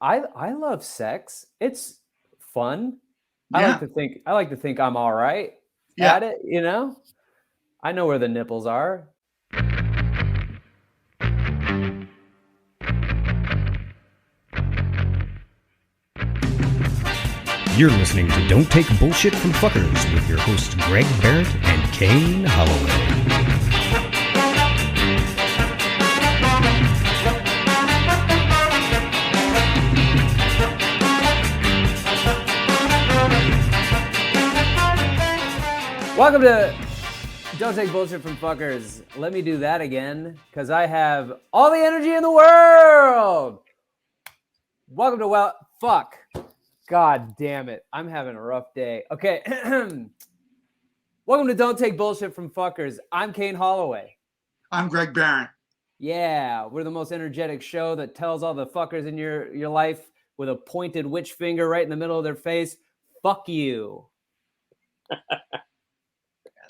I love sex. It's fun. Yeah. I like to think I'm all right at it, you know? I know where the nipples are. You're listening to Don't Take Bullshit from Fuckers with your hosts Greg Behrendt and Kane Holloway. Welcome to Don't Take Bullshit from Fuckers. Let me do that again, because I have all the energy in the world. Welcome to fuck. God damn it. I'm having a rough day. Okay. Welcome to Don't Take Bullshit from Fuckers. I'm Kane Holloway. I'm Greg Behrendt. Yeah, we're the most energetic show that tells all the fuckers in your life with a pointed witch finger right in the middle of their face, fuck you.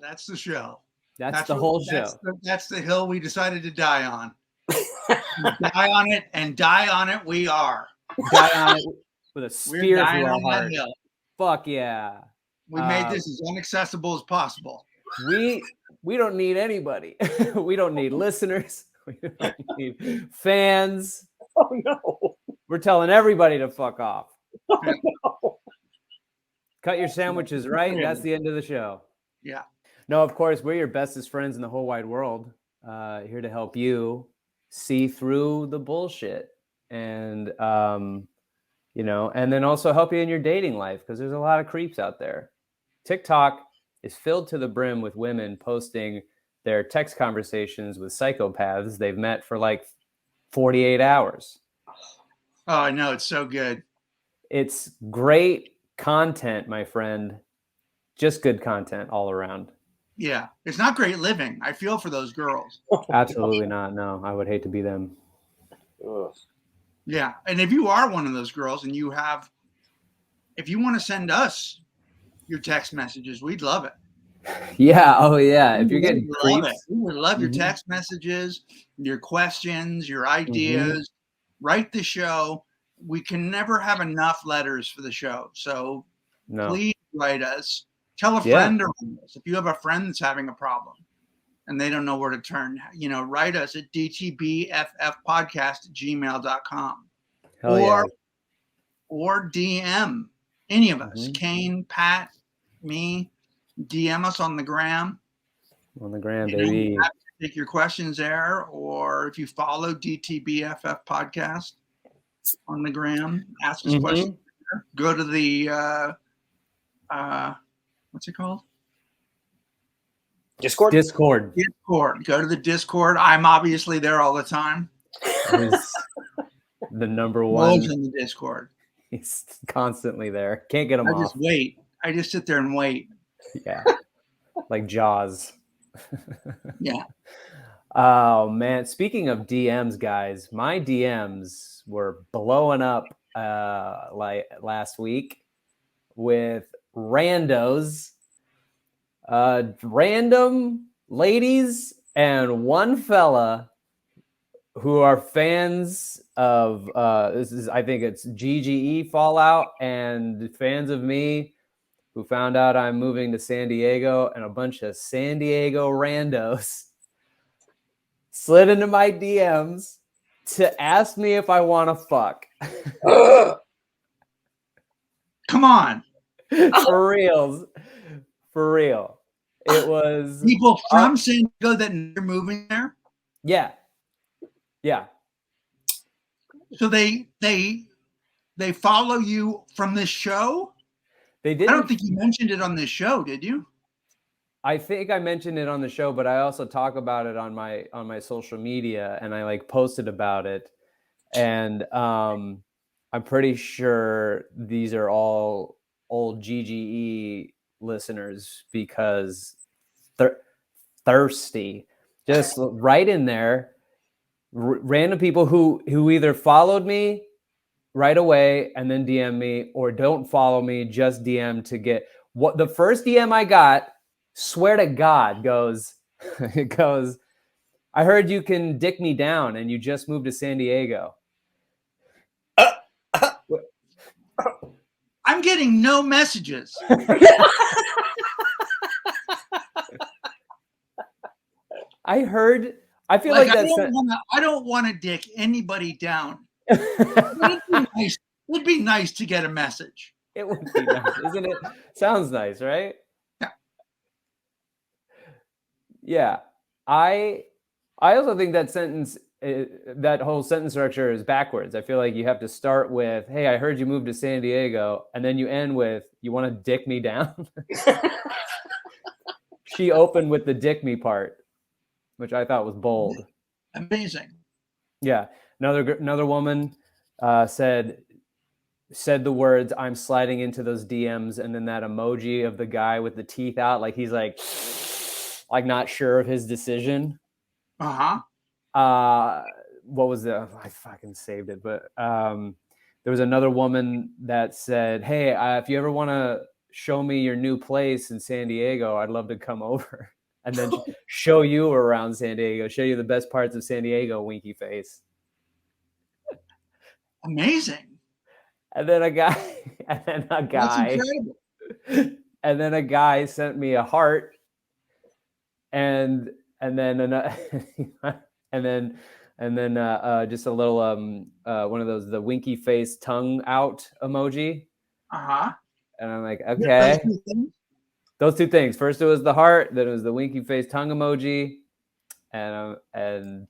That's the show. That's the whole show. That's the hill we decided to die on. Die on it, and die on it we are. Die on it with a spear through our heart. Hill. Fuck yeah. We made this as inaccessible as possible. We don't need anybody. We don't need listeners. We don't need fans. Oh no. We're telling everybody to fuck off. Oh, no. Cut your sandwiches, right? That's the end of the show. Yeah. No, of course, we're your bestest friends in the whole wide world. Here to help you see through the bullshit. And, and then also help you in your dating life, because there's a lot of creeps out there. TikTok is filled to the brim with women posting their text conversations with psychopaths they've met for like 48 hours. Oh, I know. It's so good. It's great content, my friend. Just good content all around. Yeah. It's not great living. I feel for those girls. Absolutely not. No, I would hate to be them. Ugh. Yeah. And if you are one of those girls and if you want to send us your text messages, we'd love it. Yeah. Oh, yeah. If you're getting creeps, we would love your text messages, your questions, your ideas. Write the show. We can never have enough letters for the show. So please write us. Tell a friend around us. If you have a friend that's having a problem and they don't know where to turn, write us at dtbffpodcast@gmail.com. Or DM any of us. Kane, Pat, me. DM us on the gram. On the gram, baby. Take your questions there, or if you follow DTBFF podcast on the gram, ask us questions there. Go to the what's it called? Discord. Go to the Discord. I'm obviously there all the time. He's the number one. Always in the Discord. He's constantly there. Can't get him off. I just wait. I just sit there and wait. Yeah. Like Jaws. Yeah. Oh man. Speaking of DMs, guys, my DMs were blowing up like last week with randos, random ladies, and one fella who are fans of I think it's GGE Fallout, and fans of me, who found out I'm moving to San Diego, and a bunch of San Diego randos slid into my DMs to ask me if I want to fuck. Come on. For reals. For real. It was people from San Diego that are moving there. Yeah. Yeah. So they follow you from this show? They didn't. I don't think you mentioned it on this show, did you? I think I mentioned it on the show, but I also talk about it on my social media, and I like posted about it. And I'm pretty sure these are all old GGE listeners, because they're thirsty. Just right in there, random people who either followed me right away and then DM me, or don't follow me, just DM to get what the first DM I got, swear to God, it goes, I heard you can dick me down and you just moved to San Diego. I'm getting no messages. I feel like I don't want to dick anybody down. It'd be nice to get a message. It would be nice, isn't it? Sounds nice, right? Yeah. Yeah. I also think that whole sentence structure is backwards. I feel like you have to start with, "Hey, I heard you moved to San Diego," and then you end with, "You want to dick me down?" She opened with the dick me part, which I thought was bold. Amazing. Yeah. Another woman said the words, "I'm sliding into those DMs," and then that emoji of the guy with the teeth out, like he's like not sure of his decision. Uh-huh. What was the? I fucking saved it, but there was another woman that said, "Hey, if you ever want to show me your new place in San Diego, I'd love to come over and then show you around San Diego, show you the best parts of San Diego." Winky face. Amazing. And then a guy, and then a guy sent me a heart, and then just a little one of those, the winky face tongue out emoji. Uh-huh. And I'm like, okay, those two things. First it was the heart, then it was the winky face tongue emoji, and I've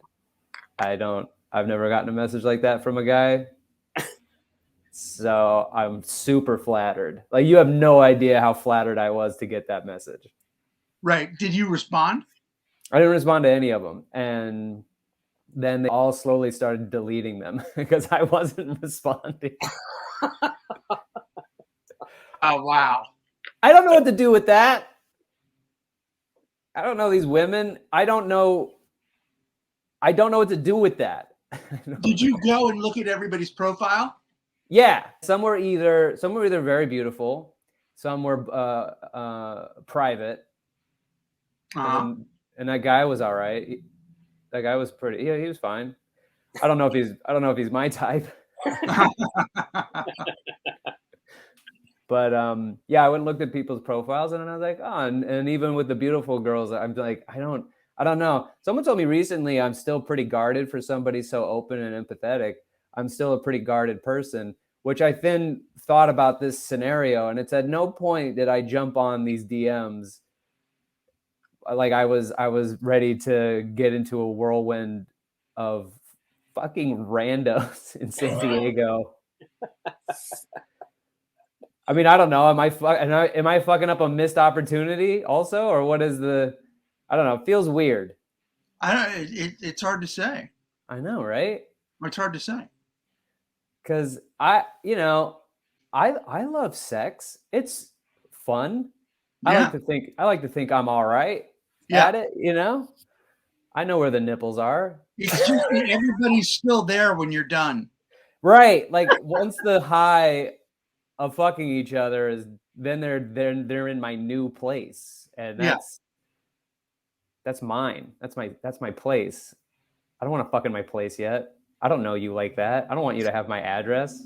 never gotten a message like that from a guy. So I'm super flattered. Like, you have no idea how flattered I was to get that message. Right. Did you respond? I didn't respond to any of them. And then they all slowly started deleting them because I wasn't responding. Oh, wow. I don't know what to do with that. I don't know these women. I don't know what to do with that. Did you go and look at everybody's profile? Yeah, some were either very beautiful, some were private, and that guy was all right. That guy was pretty. Yeah, he was fine. I don't know if he's my type. But yeah, I went and looked at people's profiles, and I was like, oh, and even with the beautiful girls, I'm like, I don't know. Someone told me recently I'm still pretty guarded for somebody so open and empathetic. I'm still a pretty guarded person, which I then thought about this scenario, and it's at no point did I jump on these DMs like I was ready to get into a whirlwind of fucking randos in San Diego. I mean, I don't know. Am I fucking up a missed opportunity also, or what is the? I don't know. It feels weird. It's hard to say. I know, right? It's hard to say. Because I love sex. It's fun. Yeah. I like to think I'm all right at it. I know where the nipples are. It's just everybody's still there when you're done. Right. Like, once the high of fucking each other is, then they're in my new place, and that's mine. That's my place. I don't want to fuck in my place yet. I don't know you like that. I don't want you to have my address.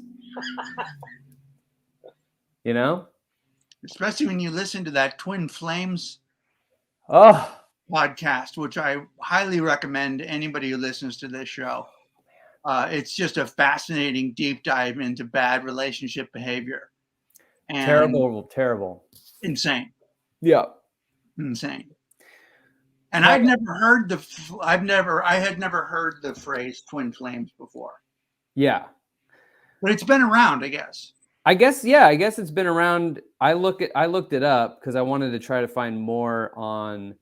Especially when you listen to that Twin Flames podcast, which I highly recommend to anybody who listens to this show. It's just a fascinating deep dive into bad relationship behavior. And terrible. Insane. Yeah. Insane. And I had never heard the phrase twin flames before. Yeah. But it's been around, I guess. I guess it's been around. I looked it up because I wanted to try to find more on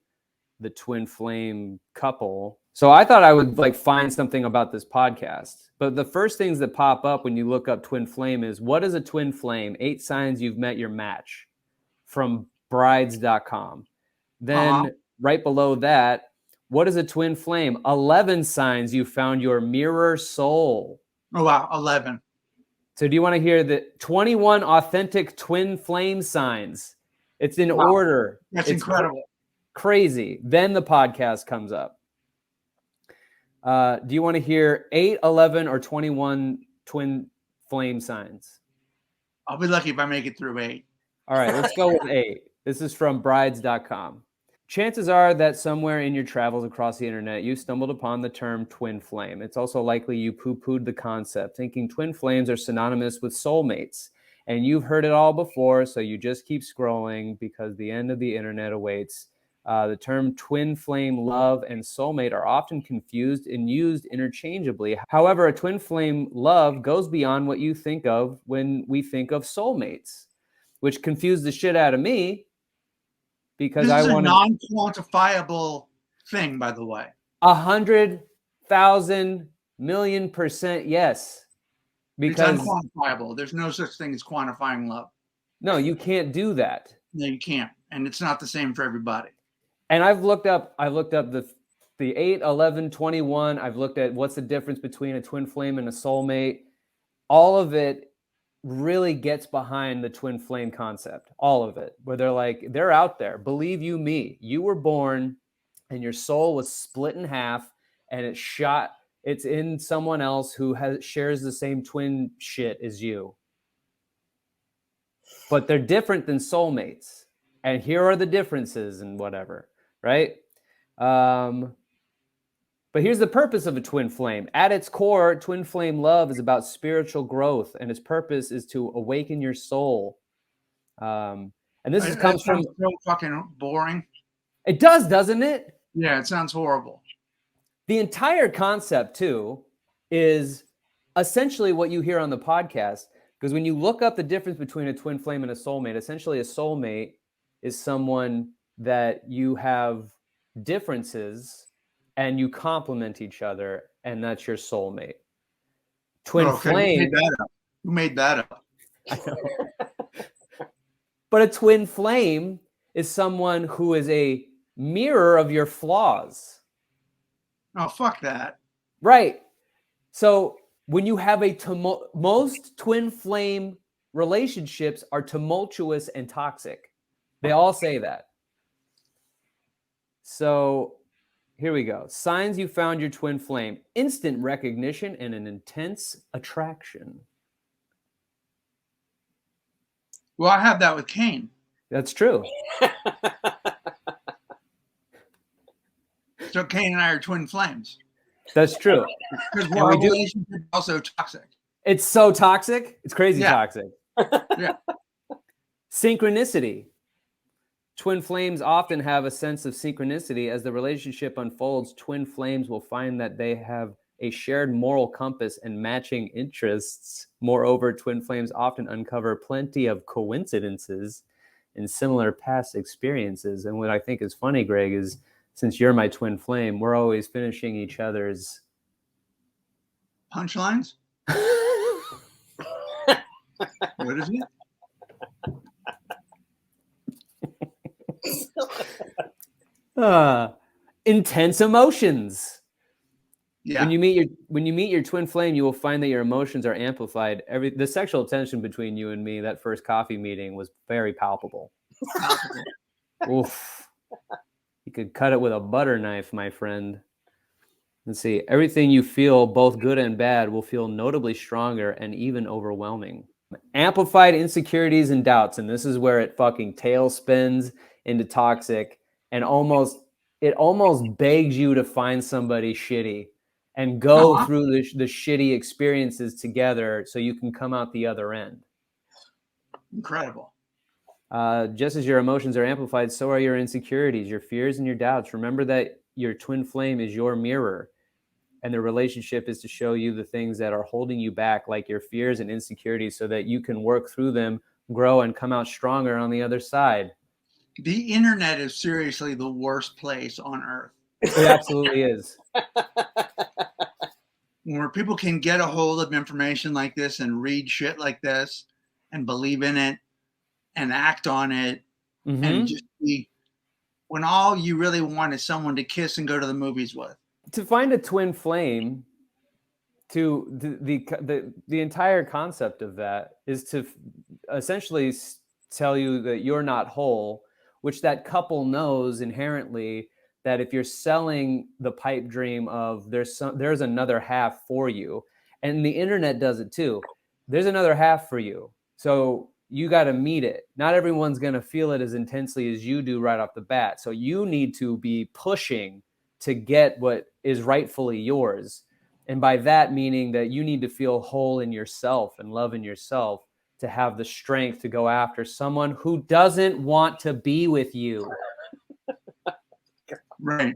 the twin flame couple. So I thought I would find something about this podcast. But the first things that pop up when you look up twin flame is, what is a twin flame? 8 signs you've met your match, from brides.com. Then right below that, what is a twin flame? 11 signs you found your mirror soul. Oh, wow. 11. So do you want to hear the 21 authentic twin flame signs? It's in order. That's incredible. Crazy. Then the podcast comes up. Do you want to hear 8, 11, or 21 twin flame signs? I'll be lucky if I make it through 8. All right, let's go with 8. This is from brides.com. Chances are that somewhere in your travels across the internet, you stumbled upon the term twin flame. It's also likely you poo-pooed the concept, thinking twin flames are synonymous with soulmates. And you've heard it all before, so you just keep scrolling because the end of the internet awaits. The term twin flame love and soulmate are often confused and used interchangeably. However, a twin flame love goes beyond what you think of when we think of soulmates, which confused the shit out of me because This I is a wanted non-quantifiable thing, by the way. 100,000 million% yes. Because it's unquantifiable. There's no such thing as quantifying love. No, you can't do that. No, you can't. And it's not the same for everybody. And I've looked up the 8, 11, 21. I've looked at what's the difference between a twin flame and a soulmate. All of it really gets behind the twin flame concept. All of it, where they're like, they're out there. Believe you me, you were born and your soul was split in half and it's in someone else who shares the same twin shit as you. But they're different than soulmates. And here are the differences and whatever, right? But here's the purpose of a twin flame. At its core, twin flame love is about spiritual growth, and its purpose is to awaken your soul. And this comes from so fucking boring. It does, doesn't it? Yeah, it sounds horrible. The entire concept, too, is essentially what you hear on the podcast. Because when you look up the difference between a twin flame and a soulmate, essentially a soulmate is someone that you have differences and you complement each other, and that's your soulmate. Twin flame. Who made that up? But a twin flame is someone who is a mirror of your flaws. Oh, fuck that. Right. So when you have most twin flame relationships are tumultuous and toxic. They all say that. So here we go. Signs you found your twin flame: instant recognition and an intense attraction. Well, I have that with Kane. That's true. So Kane and I are twin flames. That's true. Because our relationship is also toxic. It's so toxic. It's crazy toxic. Yeah. Synchronicity. Twin flames often have a sense of synchronicity. As the relationship unfolds, twin flames will find that they have a shared moral compass and matching interests. Moreover, twin flames often uncover plenty of coincidences in similar past experiences. And what I think is funny, Greg, is since you're my twin flame, we're always finishing each other's punchlines. What is it? Intense emotions. Yeah. When you meet your twin flame, you will find that your emotions are amplified. The sexual tension between you and me, that first coffee meeting, was very palpable. Oof. You could cut it with a butter knife, my friend. Let's see. Everything you feel, both good and bad, will feel notably stronger and even overwhelming. Amplified insecurities and doubts, and this is where it fucking tail spins into toxic, and it almost begs you to find somebody shitty and go through the shitty experiences together so you can come out the other end. Incredible. Just as your emotions are amplified, so are your insecurities, your fears, and your doubts. Remember that your twin flame is your mirror, and the relationship is to show you the things that are holding you back, like your fears and insecurities, so that you can work through them, grow, and come out stronger on the other side. The internet is seriously the worst place on earth. It absolutely is. Where people can get a hold of information like this and read shit like this and believe in it and act on it, and just be, when all you really want is someone to kiss and go to the movies with. To find a twin flame, the entire concept of that is to essentially tell you that you're not whole, which that couple knows inherently, that if you're selling the pipe dream of there's another half for you, and the internet does it too. there's another half for you. So you got to meet it. Not everyone's going to feel it as intensely as you do right off the bat. So you need to be pushing to get what is rightfully yours. And by that meaning that you need to feel whole in yourself and love in yourself to have the strength to go after someone who doesn't want to be with you. Right.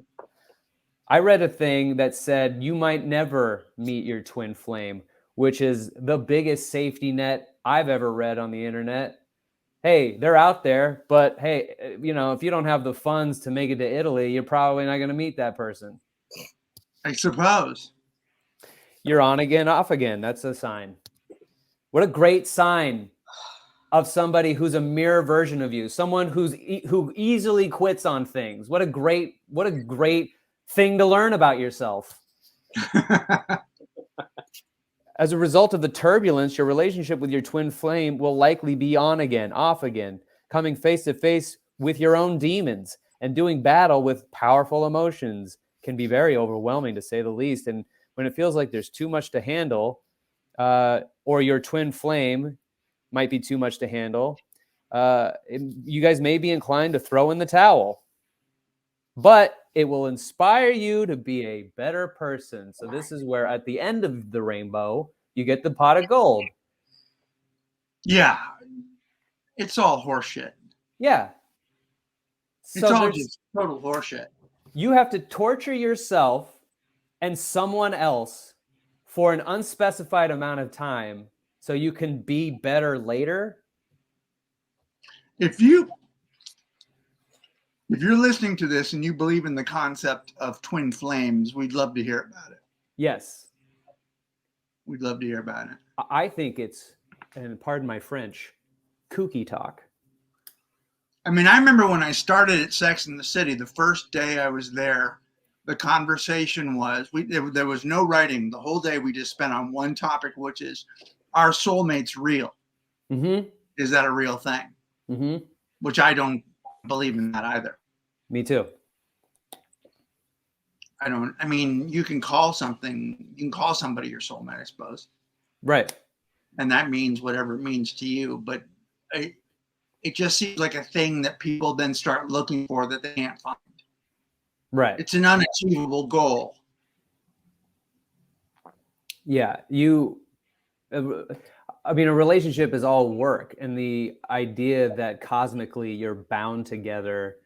I read a thing that said you might never meet your twin flame, which is the biggest safety net I've ever read on the internet. Hey, they're out there, but hey, you know, if you don't have the funds to make it to Italy, you're probably not going to meet that person. I suppose. You're on again, off again. That's a sign. What a great sign of somebody who's a mirror version of you, someone who easily quits on things. What a great thing to learn about yourself. As a result of the turbulence, your relationship with your twin flame will likely be on again, off again, coming face to face with your own demons, and doing battle with powerful emotions can be very overwhelming, to say the least. And when it feels like there's too much to handle, or your twin flame might be too much to handle, you guys may be inclined to throw in the towel. But it will inspire you to be a better person. So this is where, at the end of the rainbow, you get the pot of gold. Yeah. It's all horseshit. Yeah. It's all just total horseshit. You have to torture yourself and someone else for an unspecified amount of time so you can be better later. If you're listening to this and you believe in the concept of twin flames, we'd love to hear about it. Yes. We'd love to hear about it. I think it's, and pardon my French, kooky talk. I mean, I remember when I started at Sex in the City, the first day I was there, the conversation was, there was no writing. The whole day we just spent on one topic, which is, are soulmates real? Mm-hmm. Is that a real thing? Mm-hmm. Which I don't believe in that either. Me too. I mean, you can call somebody your soulmate, I suppose. Right. And that means whatever it means to you. But it just seems like a thing that people then start looking for that they can't find. Right. It's an unachievable goal. Yeah. I mean, a relationship is all work. And the idea that cosmically you're bound together,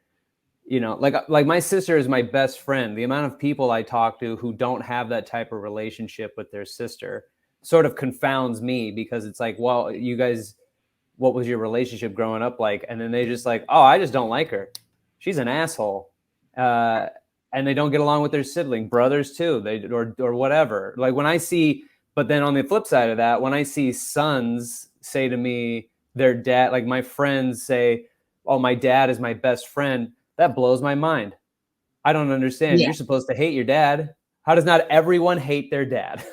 you know, like my sister is my best friend. The amount of people I talk to who don't have that type of relationship with their sister sort of confounds me, because it's like, well, you guys, what was your relationship growing up like? And then they just like, oh, I just don't like her. She's an asshole. And they don't get along with their sibling, brothers too, or whatever. Like when I see, but then on the flip side of that, when I see sons say to me, their dad, like my friends say, oh, my dad is my best friend, that blows my mind. I don't understand. Yeah. You're supposed to hate your dad. How does not everyone hate their dad?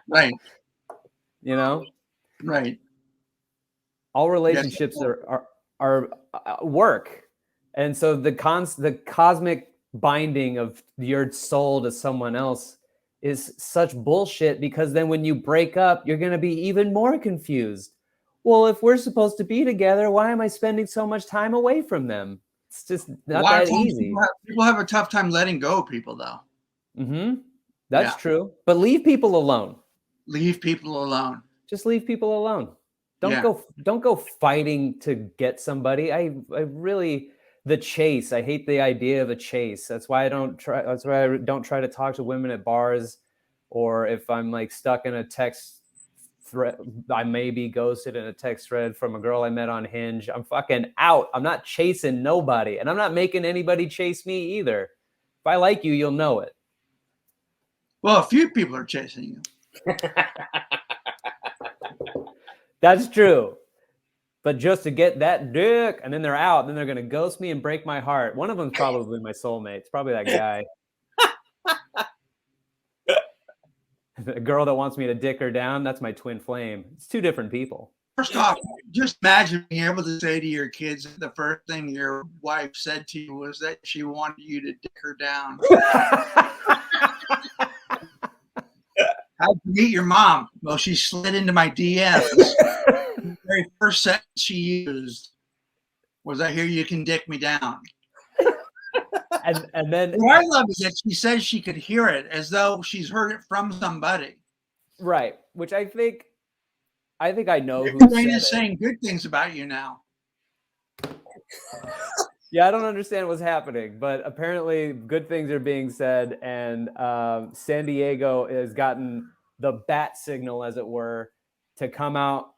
Right. You know? Right. All relationships are work. And so the cosmic binding of your soul to someone else is such bullshit, because then when you break up, you're going to be even more confused. Well, if we're supposed to be together, why am I spending so much time away from them? It's just not that easy. People have a tough time letting go of people, though. Mm-hmm. That's true. But leave people alone. Leave people alone. Just leave people alone. Don't go fighting to get somebody. I really, the chase. I hate the idea of a chase. That's why I don't try to talk to women at bars, or if I'm like stuck in a text thread, I may be ghosted in a text thread from a girl I met on Hinge. I'm fucking out. I'm not chasing nobody, and I'm not making anybody chase me either. If I like you, you'll know it. Well, a few people are chasing you. That's true. But just to get that dick, and then they're out, and then they're going to ghost me and break my heart. One of them's probably my soulmate. It's probably that guy. The girl that wants me to dick her down, that's my twin flame. It's two different people. First off, just imagine being able to say to your kids that the first thing your wife said to you was that she wanted you to dick her down. How'd you meet your mom? Well, she slid into my DMs. The very first sentence she used was, "I hear you can dick me down." And then what I love is that she says she could hear it as though she's heard it from somebody. Right, which I think I know who Wayne said is it. saying good things about you now. Yeah, I don't understand what's happening, but apparently good things are being said, and San Diego has gotten the bat signal, as it were, to come out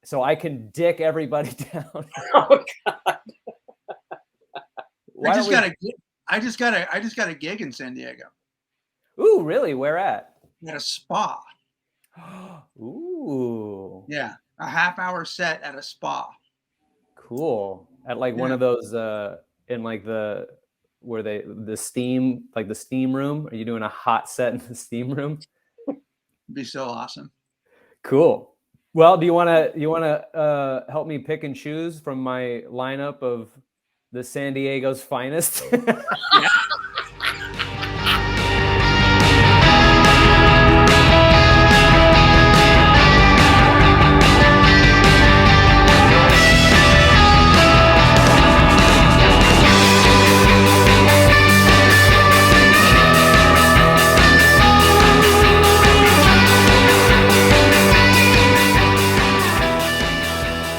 so I can dick everybody down. Oh God. I just got a gig in San Diego. Ooh, really? Where at? At a spa. Ooh. Yeah, a half-hour set at a spa. Cool. At like one of those in like the steam, like the steam room. Are you doing a hot set in the steam room? It'd be so awesome. Cool. Well, do you want to help me pick and choose from my lineup of the San Diego's finest? Yeah.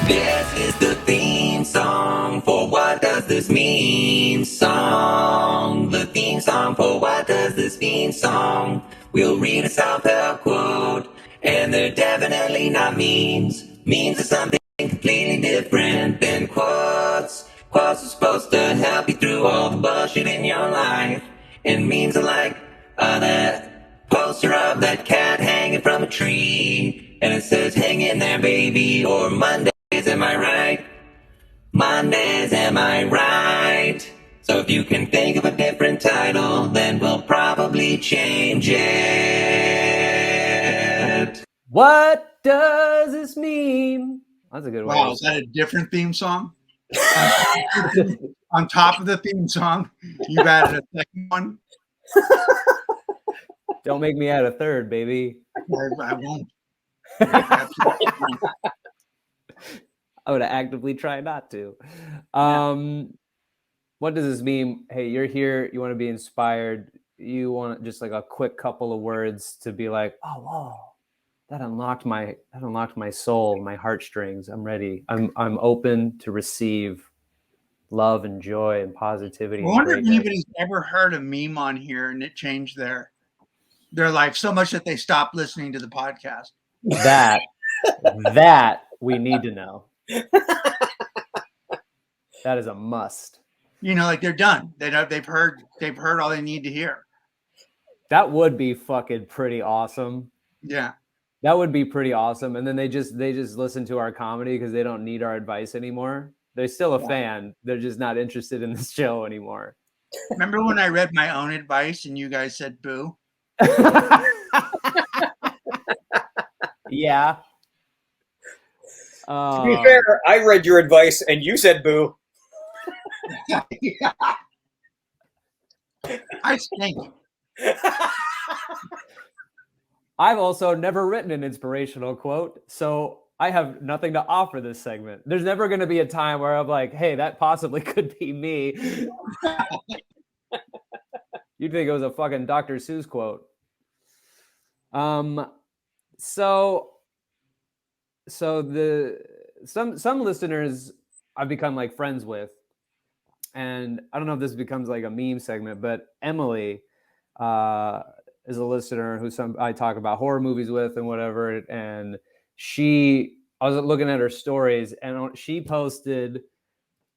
This is the theme song for What Does This Mean song. The theme song for What Does This Mean song. We'll read a self-help quote, and they're definitely not memes. Memes are something completely different than quotes. Quotes are supposed to help you through all the bullshit in your life. And memes are like that poster of that cat hanging from a tree. And it says, hang in there, baby, or Monday. Am I right? Mondays, am I right? So if you can think of a different title, then we'll probably change it. What does this mean? That's a good one. Wow, is that a different theme song? On top of the theme song, you've added a second one? Don't make me add a third, baby. I won't. I would actively try not to. What does this mean? Hey, you're here. You want to be inspired. You want just like a quick couple of words to be like, oh, whoa, that unlocked my soul, my heartstrings. I'm ready. I'm open to receive love and joy and positivity. I wonder if anybody's ever heard a meme on here and it changed their life so much that they stopped listening to the podcast. That we need to know. That is a must. You know, like they're done. They've heard all they need to hear. That would be fucking pretty awesome. Yeah. That would be pretty awesome. And then they just listen to our comedy because they don't need our advice anymore. They're still a fan. They're just not interested in this show anymore. Remember when I read my own advice and you guys said boo? Yeah. To be fair, I read your advice and you said boo. Yeah. I stink. I've also never written an inspirational quote, so I have nothing to offer this segment. There's never going to be a time where I'm like, hey, that possibly could be me. You'd think it was a fucking Dr. Seuss quote. So some listeners I've become like friends with, and I don't know if this becomes like a meme segment, but Emily is a listener who I talk about horror movies with and whatever. And I was looking at her stories and she posted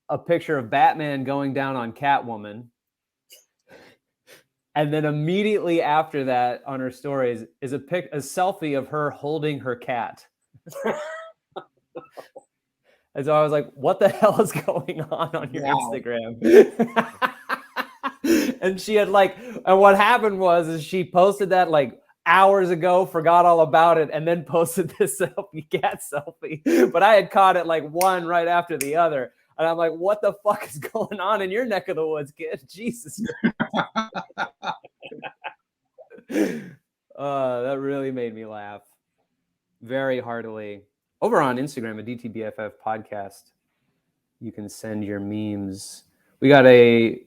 a picture of Batman going down on Catwoman. And then immediately after that on her stories is a selfie of her holding her cat. And so I was like, what the hell is going on your Instagram? And she had and what happened is she posted that like hours ago, forgot all about it, and then posted this cat selfie. But I had caught it like one right after the other. And I'm like, what the fuck is going on in your neck of the woods, kid? Jesus. That really made me laugh very heartily. Over on Instagram, a DTBFF podcast, you can send your memes. We got an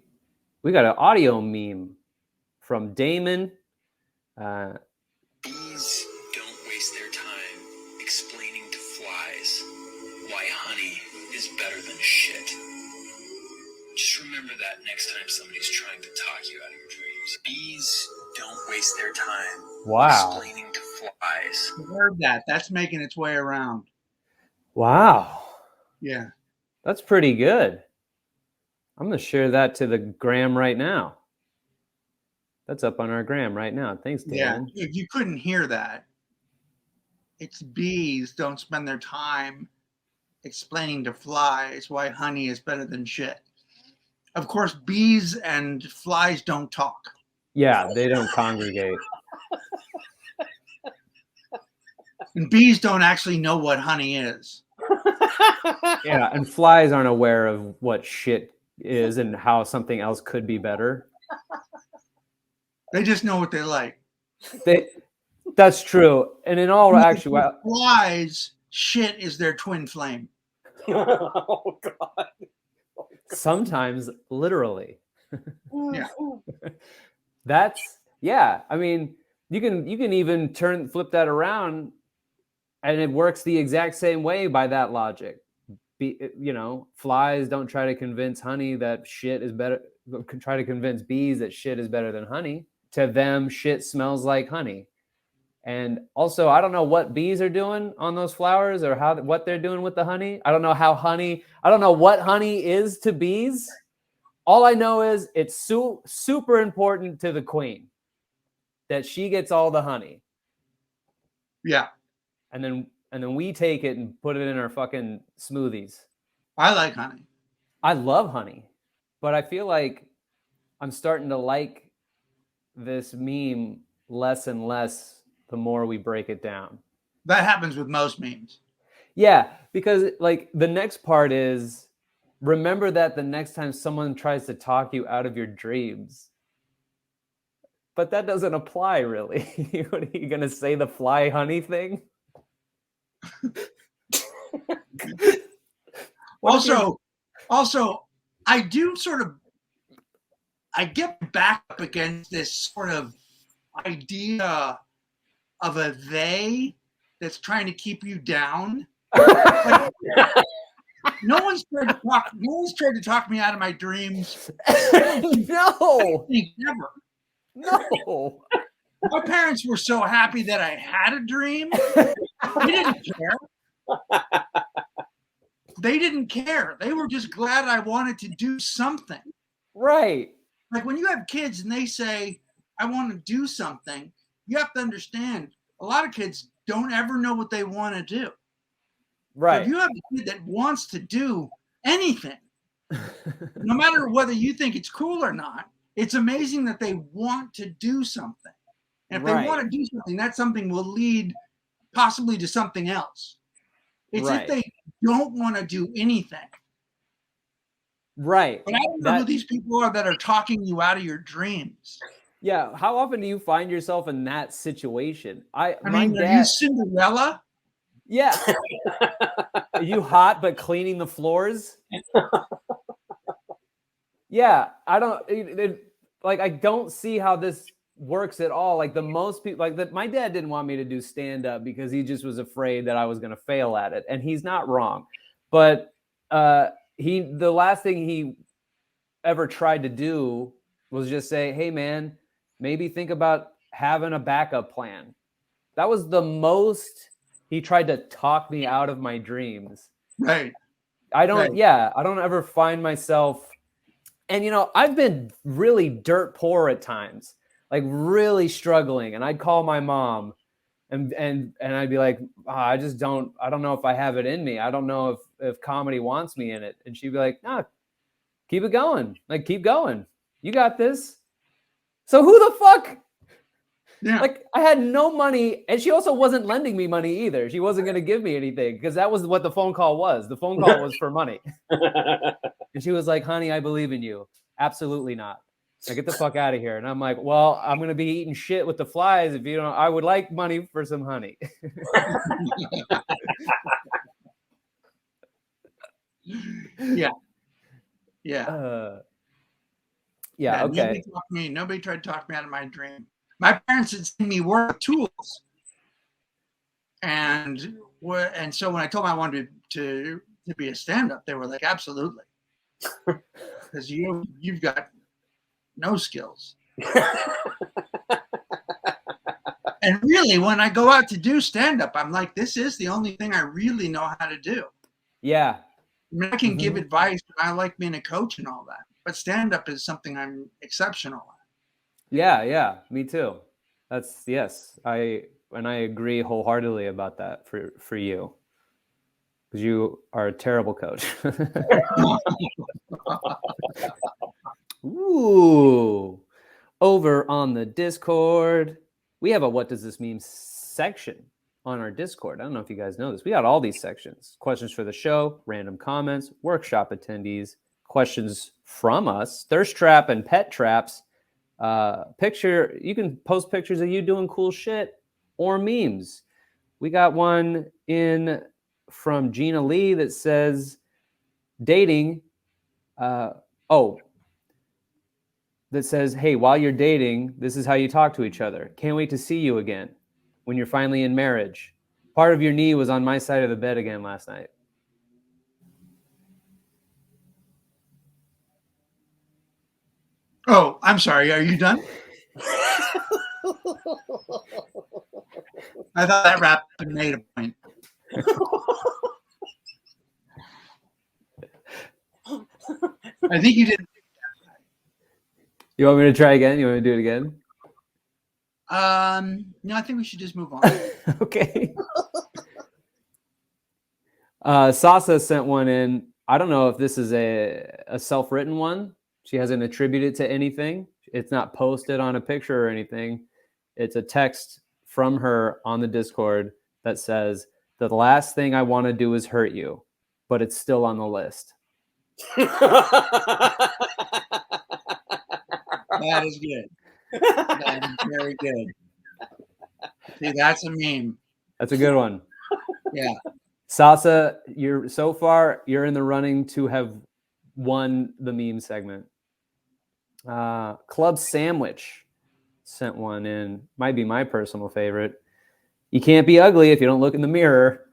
audio meme from Damon. Bees don't waste their time explaining to flies why honey is better than shit. Just remember that next time somebody's trying to talk you out of your dreams. Bees don't waste their time explaining to flies. I heard that. That's making its way around. Wow. Yeah. That's pretty good. I'm going to share that to the gram right now. That's up on our gram right now. Thanks, Dan. Yeah. If you couldn't hear that, it's bees don't spend their time explaining to flies why honey is better than shit. Of course, bees and flies don't talk. Yeah, they don't congregate. And bees don't actually know what honey is. Yeah, and flies aren't aware of what shit is and how something else could be better. They just know what they like. That's true. And in all actuality, flies, shit is their twin flame. Oh God. Sometimes literally. Yeah. I mean, you can even flip that around, and it works the exact same way by that logic. Flies don't try to convince honey that shit is better. Try to convince bees that shit is better than honey. To them, shit smells like honey. And also, I don't know what bees are doing on those flowers or what they're doing with the honey. I don't know what honey is to bees. All I know is it's super important to the queen that she gets all the honey. Yeah. And then we take it and put it in our fucking smoothies. I like honey. I love honey, but I feel like I'm starting to like this meme less and less the more we break it down. That happens with most memes. Yeah, because like the next part is remember that the next time someone tries to talk you out of your dreams. But that doesn't apply really. What are you going to say, the fly honey thing? Also, I do I get back up against this sort of idea of a they that's trying to keep you down. Like, no one's tried to talk me out of my dreams. No. Never. No. My parents were so happy that I had a dream. They didn't care. They didn't care. They were just glad I wanted to do something. Right. Like when you have kids and they say, I want to do something, you have to understand a lot of kids don't ever know what they want to do. Right. But if you have a kid that wants to do anything, no matter whether you think it's cool or not, it's amazing that they want to do something. And if they want to do something, that something will lead possibly to something else. It's if they don't want to do anything. Right. But I don't know who these people are that are talking you out of your dreams. Yeah. How often do you find yourself in that situation? I mean, are you Cinderella? Yeah. Are you hot but cleaning the floors? Yeah. I don't see how this works at all. Like the most people, my dad didn't want me to do stand up because he just was afraid that I was going to fail at it, and he's not wrong. But the last thing he ever tried to do was just say, "Hey man, maybe think about having a backup plan." That was the most he tried to talk me out of my dreams. Right. I don't ever find myself, and I've been really dirt poor at times. Like really struggling, and I'd call my mom and I'd be like, I don't know if I have it in me. I don't know if comedy wants me in it. And she'd be like, no, keep it going. Like, keep going. You got this. So who the fuck? Yeah. Like I had no money, and she also wasn't lending me money either. She wasn't going to give me anything because that was what the phone call was. The phone call was for money. And she was like, honey, I believe in you. Absolutely not. Now get the fuck out of here. And I'm like, well, I'm going to be eating shit with the flies. If you don't, I would like money for some honey. Yeah. Yeah. Okay. Nobody tried to talk me out of my dream. My parents had seen me work tools. And so when I told them I wanted to be a stand-up, they were like, absolutely. Because you've got no skills. And really, when I go out to do stand-up, I'm like, this is the only thing I really know how to do. Yeah. I mean, I can give advice, and I like being a coach and all that. But stand-up is something I'm exceptional at. Yeah, me too. That's yes. I agree wholeheartedly about that for you. Because you are a terrible coach. Ooh. Over on the Discord, we have a What Does This Mean section on our Discord. I don't know if you guys know this. We got all these sections. Questions for the show, random comments, workshop attendees, questions from us, thirst trap and pet traps. You can post pictures of you doing cool shit or memes. We got one in from Gina Lee that says dating. That says, hey, while you're dating, this is how you talk to each other. Can't wait to see you again when you're finally in marriage. Part of your knee was on my side of the bed again last night. Oh, I'm sorry. Are you done? I thought that rap made a point. I think you did. You want me to try again? You want me to do it again? No, I think we should just move on. Okay. Sasa sent one in. I don't know if this is a self-written one. She hasn't attributed to anything. It's not posted on a picture or anything. It's a text from her on the Discord that says, the last thing I want to do is hurt you, but it's still on the list. That is good. That is very good. See, that's a meme. That's a good one. Yeah. Sasa, you're in the running to have won the meme segment. Club Sandwich sent one in. Might be my personal favorite. You can't be ugly if you don't look in the mirror.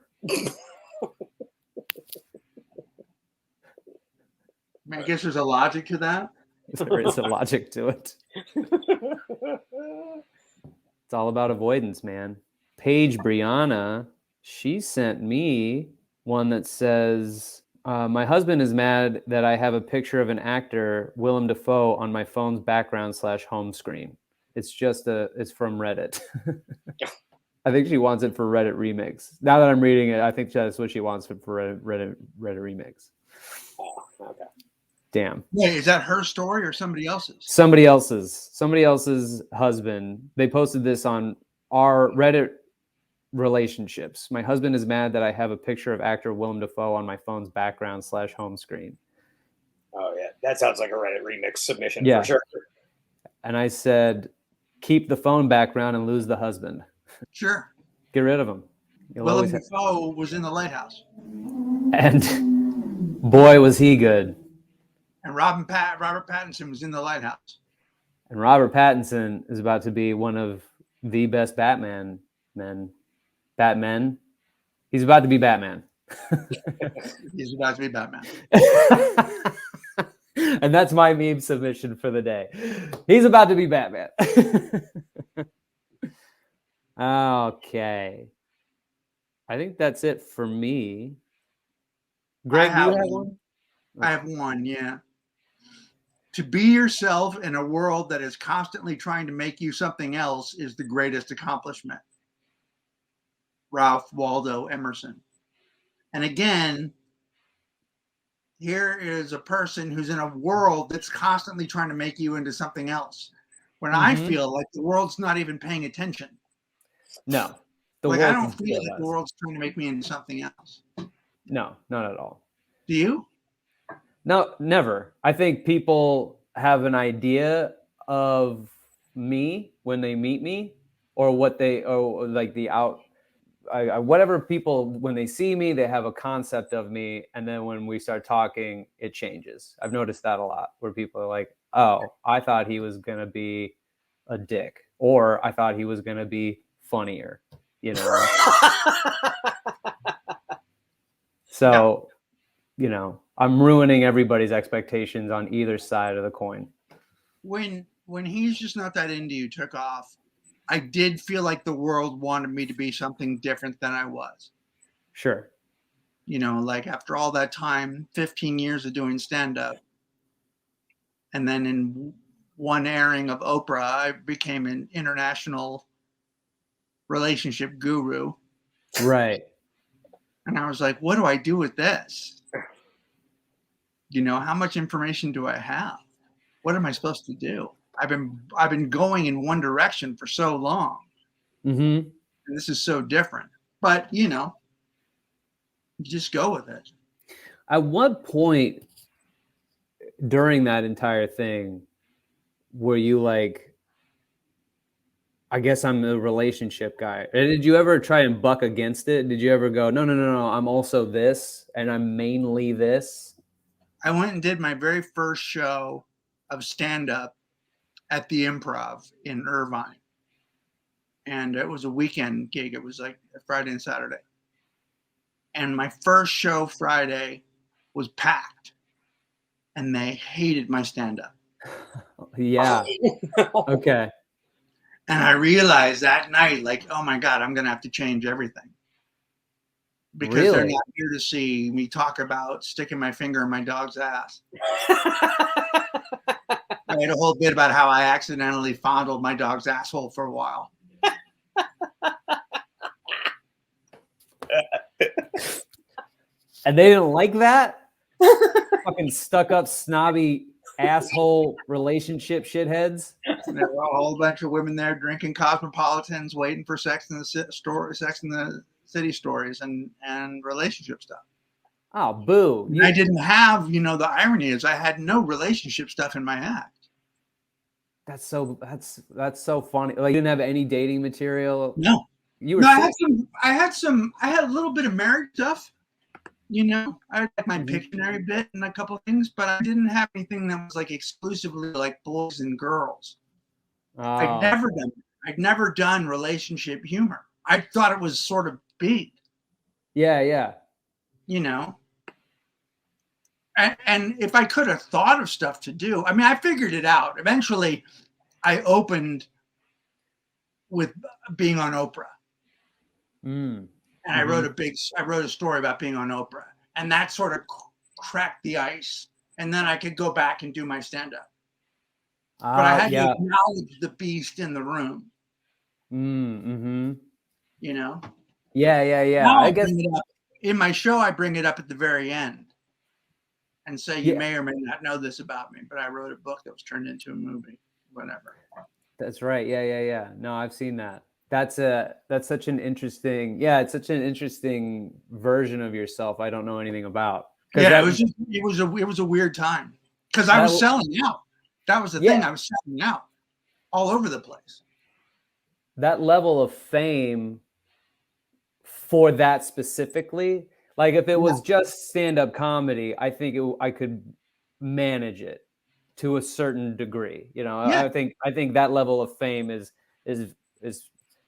I guess there's a logic to that. There is a logic to it. It's all about avoidance, man. Paige Brianna, she sent me one that says, my husband is mad that I have a picture of an actor, Willem Dafoe, on my phone's background / home screen. It's from Reddit. I think she wants it for Reddit remix. Now that I'm reading it, I think that's what she wants for Reddit remix. Oh, okay. Damn. Wait, is that her story or somebody else's? Somebody else's husband. They posted this on our Reddit relationships. My husband is mad that I have a picture of actor Willem Dafoe on my phone's background / home screen. Oh yeah, that sounds like a Reddit remix submission Yeah. for sure. And I said, keep the phone background and lose the husband. Sure. Get rid of him. Willem Dafoe was in The Lighthouse. And boy, was he good. And Robert Pattinson was in The Lighthouse. And Robert Pattinson is about to be one of the best Batman men. Batman. He's about to be Batman. He's about to be Batman. And that's my meme submission for the day. He's about to be Batman. Okay. I think that's it for me. Greg, do you have one? I have one, yeah. To be yourself in a world that is constantly trying to make you something else is the greatest accomplishment. Ralph Waldo Emerson. And again, here is a person who's in a world that's constantly trying to make you into something else. When I feel like the world's not even paying attention. No. I don't feel like the world's trying to make me into something else. No, not at all. Do you? No, never. I think people have an idea of me when they meet me, or like the out. Whatever people, when they see me, they have a concept of me, and then when we start talking, it changes. I've noticed that a lot, where people are like, oh, I thought he was gonna be a dick, or I thought he was gonna be funnier, you know. So, you know, I'm ruining everybody's expectations on either side of the coin. When He's Just Not That Into You took off, I did feel like the world wanted me to be something different than I was. Sure. You know, like after all that time, 15 years of doing stand-up, and then in one airing of Oprah, I became an international relationship guru. Right. And I was like, what do I do with this? You know, how much information do I have? What am I supposed to do? I've been going in one direction for so long. Mm-hmm. And this is so different. But, you know, just go with it. At what point during that entire thing were you like, I guess I'm the relationship guy? Or did you ever try and buck against it? Did you ever go, no, I'm also this, and I'm mainly this? I went and did my very first show of stand-up at the Improv in Irvine. And it was a weekend gig. It was like a Friday and Saturday. And my first show Friday was packed. And they hated my stand-up. Yeah. Okay. And I realized that night, like, oh my God, I'm going to have to change everything. Because they're not here to see me talk about sticking my finger in my dog's ass. I had a whole bit about how I accidentally fondled my dog's asshole for a while. And they didn't like that? Fucking stuck up, snobby, asshole relationship shitheads. And there were a whole bunch of women there drinking cosmopolitans, waiting for Sex in the City stories and relationship stuff. Oh, boo. I didn't have, you know, the irony is I had no relationship stuff in my act. That's so funny. Like, you didn't have any dating material? No. You were I had a little bit of married stuff. You know, I had my Pictionary bit and a couple of things, but I didn't have anything that was like exclusively like boys and girls. Oh. I'd never done relationship humor. I thought it was sort of big. Yeah. You know, and if I could have thought of stuff to do, I mean, I figured it out. Eventually, I opened with being on Oprah. And I wrote a story about being on Oprah, and that sort of cracked the ice. And then I could go back and do my stand-up. But I had to acknowledge the beast in the room. You know? Yeah. Now I guess in my show, I bring it up at the very end and say, you may or may not know this about me, but I wrote a book that was turned into a movie, whatever. That's right. Yeah. No, I've seen that. That's such an interesting, it's such an interesting version of yourself I don't know anything about. Yeah, it was a weird time because I was selling out. That was the thing. I was selling out all over the place. That level of fame for that specifically, like if it was just stand-up comedy, I think I could manage it to a certain degree. You know, I think that level of fame is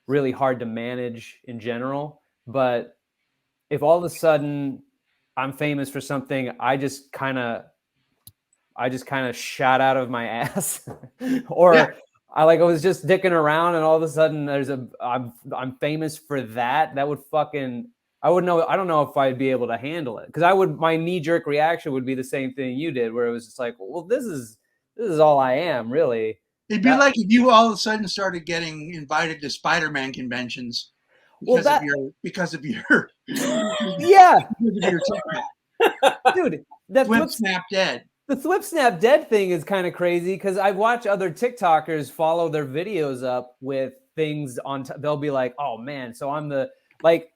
really hard to manage in general. But if all of a sudden I'm famous for something I just kind of shot out of my ass, or I was just dicking around, and all of a sudden I'm famous for that. That would I don't know if I'd be able to handle it, because my knee-jerk reaction would be the same thing you did, where it was just like, well, this is all I am, really. It'd be like if you all of a sudden started getting invited to Spider-Man conventions because of your dude, that Flip Snap Dead. The Flip Snap Dead thing is kind of crazy, because I watch other TikTokers follow their videos up with things on. They'll be like, "Oh man, so I'm the like."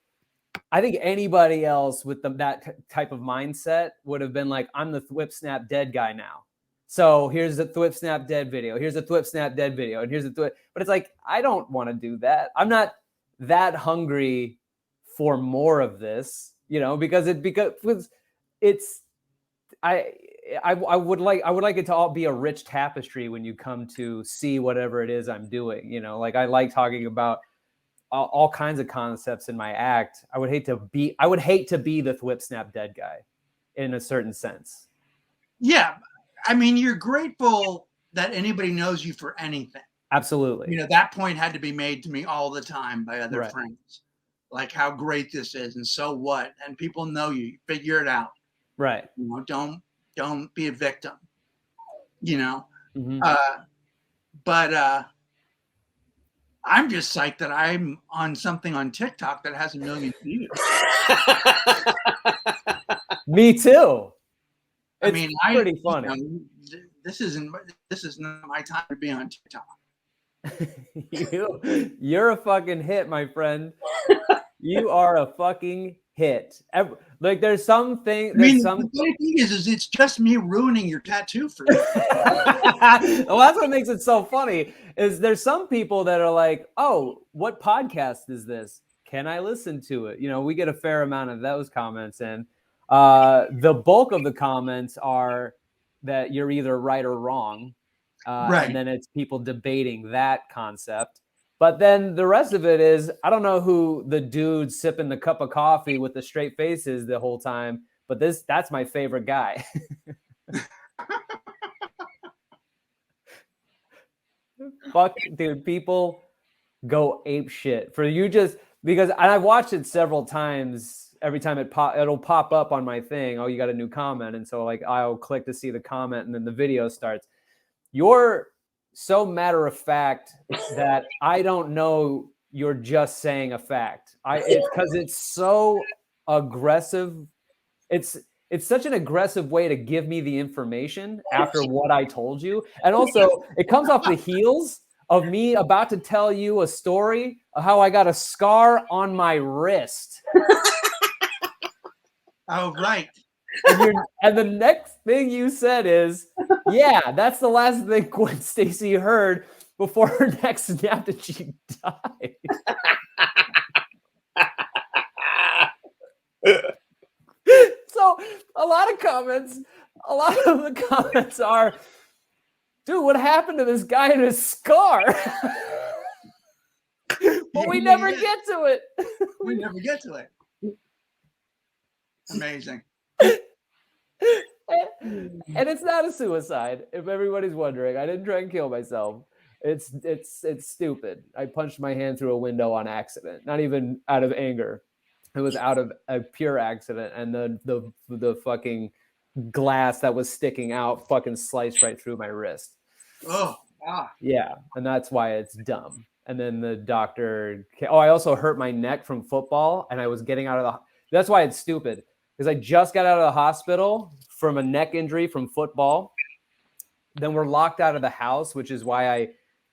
I think anybody else with that type of mindset would have been like, "I'm the Flip Snap Dead guy now." So here's the thwip snap dead video. Here's a thwip snap dead video. And here's a thwip. But it's like, I don't want to do that. I'm not that hungry for more of this, because I would like it to all be a rich tapestry when you come to see whatever it is I'm doing. Like I like talking about all kinds of concepts in my act. I would hate to be the thwip snap dead guy in a certain sense. Yeah. I mean, you're grateful that anybody knows you for anything. Absolutely. That point had to be made to me all the time by other friends, like how great this is. And so what? And people know you figure it out. Right. Don't be a victim, Mm-hmm. But I'm just psyched that I'm on something on TikTok that has 1 million views. Me too. It's pretty funny. This isn't my time to be on TikTok. You're a fucking hit, my friend. You are a fucking hit. Like there's something. The funny thing is it's just me ruining your tattoo for you. Well, that's what makes it so funny. Is there's some people that are like, "Oh, what podcast is this? Can I listen to it?" We get a fair amount of those comments, and the bulk of the comments are that you're either right or wrong. Right. And then it's people debating that concept. But then the rest of it is, I don't know who the dude sipping the cup of coffee with the straight face is the whole time, but that's my favorite guy. Fuck, dude, people go ape shit for you just because I've watched it several times. Every time it'll pop up on my thing. Oh, you got a new comment. And so like I'll click to see the comment and then the video starts. You're so matter of fact that I don't know you're just saying a fact. Because it's so aggressive. It's such an aggressive way to give me the information after what I told you. And also it comes off the heels of me about to tell you a story of how I got a scar on my wrist. Oh, right. And the next thing you said is, yeah, that's the last thing Gwen Stacy heard before her neck snapped and she died. So a lot of the comments are, dude, what happened to this guy and his scar? But we never get to it. We never get to it. Amazing. And it's not a suicide. If everybody's wondering, I didn't try and kill myself. It's stupid. I punched my hand through a window on accident, not even out of anger. It was out of a pure accident, and the fucking glass that was sticking out fucking sliced right through my wrist. Oh, yeah, and that's why it's dumb. And then the doctor. I also hurt my neck from football, and I was getting out of the. That's why it's stupid. Because I just got out of the hospital from a neck injury from football. Then we're locked out of the house, which is why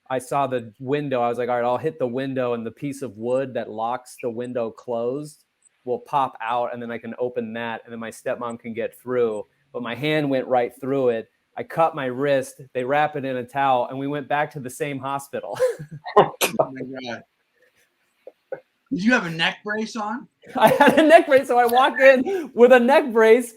I saw the window. I was like, all right, I'll hit the window, and the piece of wood that locks the window closed will pop out, and then I can open that, and then my stepmom can get through. But my hand went right through it. I cut my wrist. They wrap it in a towel, and we went back to the same hospital. Oh my God. Did you have a neck brace on? I had a neck brace, so I walked in with a neck brace,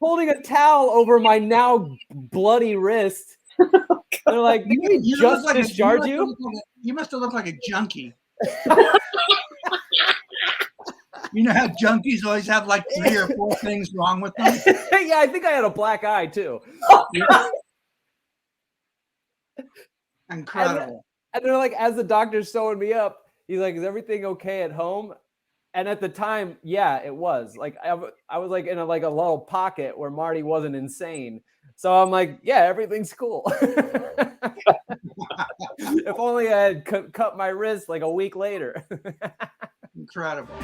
holding a towel over my now bloody wrist. They're like, "Did we just discharge you?" You must have looked like a junkie. You know how junkies always have like 3 or 4 things wrong with them? Yeah, I think I had a black eye too. Incredible. And they're like, as the doctor's sewing me up, he's like, "Is everything okay at home?" And at the time, yeah, it was. Like I was like in a little pocket where Marty wasn't insane. So I'm like, yeah, everything's cool. If only I had cut my wrist like a week later. Incredible.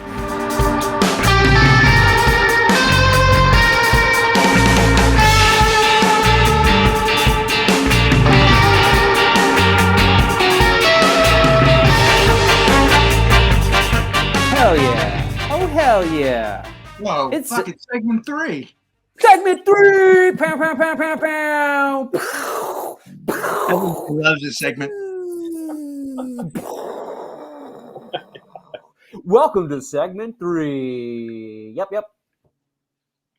Hell yeah. Oh, hell yeah. Whoa, it's fucking segment 3. Segment 3. Pow, pow, pow, pow, pow. Everyone loves this segment. Welcome to segment 3. Yep.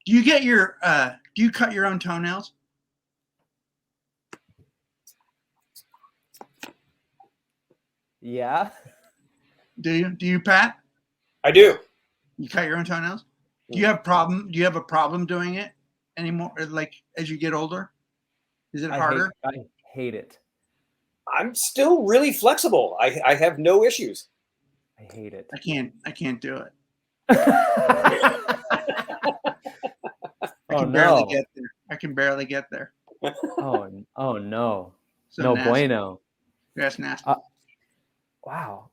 Do you get your do you cut your own toenails? Yeah. Do you, Pat? I do. You cut your own toenails? Do you have a problem doing it anymore? Like as you get older? Is it harder? I hate it. I'm still really flexible. I have no issues. I hate it. I can't do it. I can barely get there. I can barely get there. Oh no. So no nasty. Bueno. That's nasty. Wow.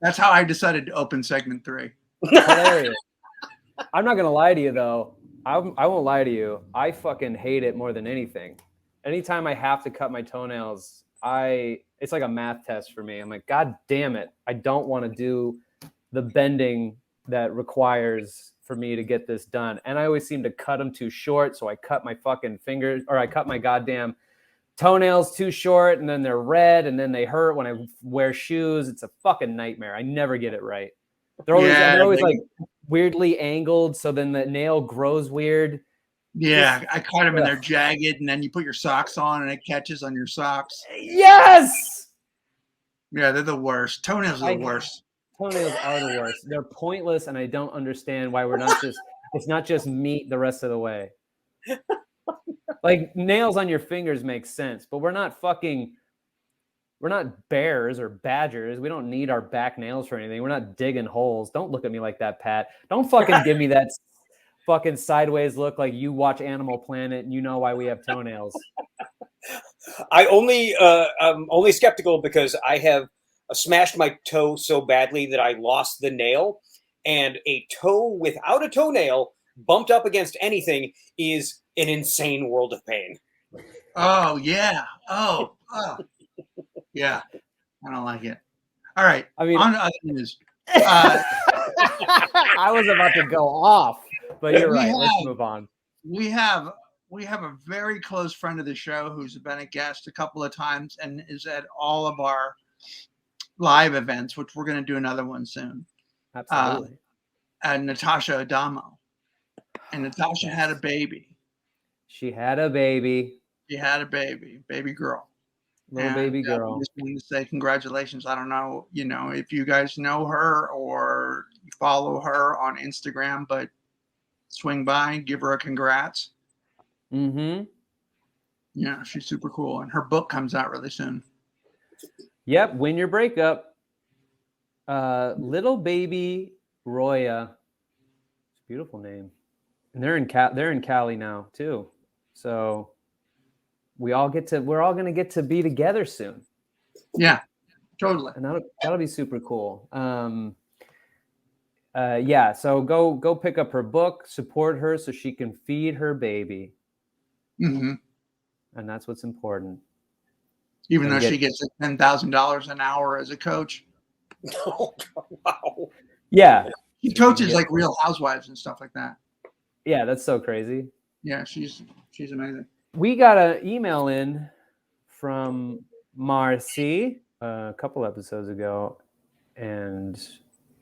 That's how I decided to open segment 3. Hilarious. I'm not gonna lie to you though. I won't lie to you. I fucking hate it more than anything. Anytime I have to cut my toenails, it's like a math test for me. I'm like, God damn it. I don't want to do the bending that requires for me to get this done. And I always seem to cut them too short. So I cut my fucking fingers, or I cut my goddamn toenails too short, and then they're red, and then they hurt when I wear shoes. It's a fucking nightmare. I never get it right. They're always like weirdly angled, so then the nail grows weird. Yeah, I cut them and they're jagged, and then you put your socks on and it catches on your socks. Yes! Yeah, they're the worst. Toenails are the worst. Toenails are the worst. They're pointless, and I don't understand why it's not just meat the rest of the way. Like nails on your fingers make sense, but we're not bears or badgers. We don't need our back nails for anything. We're not digging holes. Don't look at me like that, Pat. Don't fucking give me that fucking sideways look like you watch Animal Planet and you know why we have toenails. I'm only skeptical because I have smashed my toe so badly that I lost the nail, and a toe without a toenail bumped up against anything is an insane world of pain. Oh yeah. Oh. Yeah. I don't like it. All right. I mean, on to other news. I was about to go off, but you're right. Let's move on. We have a very close friend of the show who's been a guest a couple of times and is at all of our live events, which we're going to do another one soon. Absolutely. And Natasha Adamo. And Natasha had a baby. She had a baby. Baby girl. Baby girl. I just wanted to say congratulations. I don't know, if you guys know her or follow her on Instagram, but swing by, give her a congrats. Mm-hmm. Yeah, she's super cool. And her book comes out really soon. Yep, Win Your Breakup. Little Baby Roya. Beautiful name. And they're in Cali now too. So we're all going to get to be together soon. Yeah, totally. And that'll be super cool. Yeah, so go pick up her book, support her so she can feed her baby. Mm-hmm. And that's what's important. Even though she gets $10,000 an hour as a coach. Oh, wow. Yeah. She coaches like Real Housewives and stuff like that. Yeah, that's so crazy. Yeah, she's amazing. We got an email in from Marcy a couple episodes ago and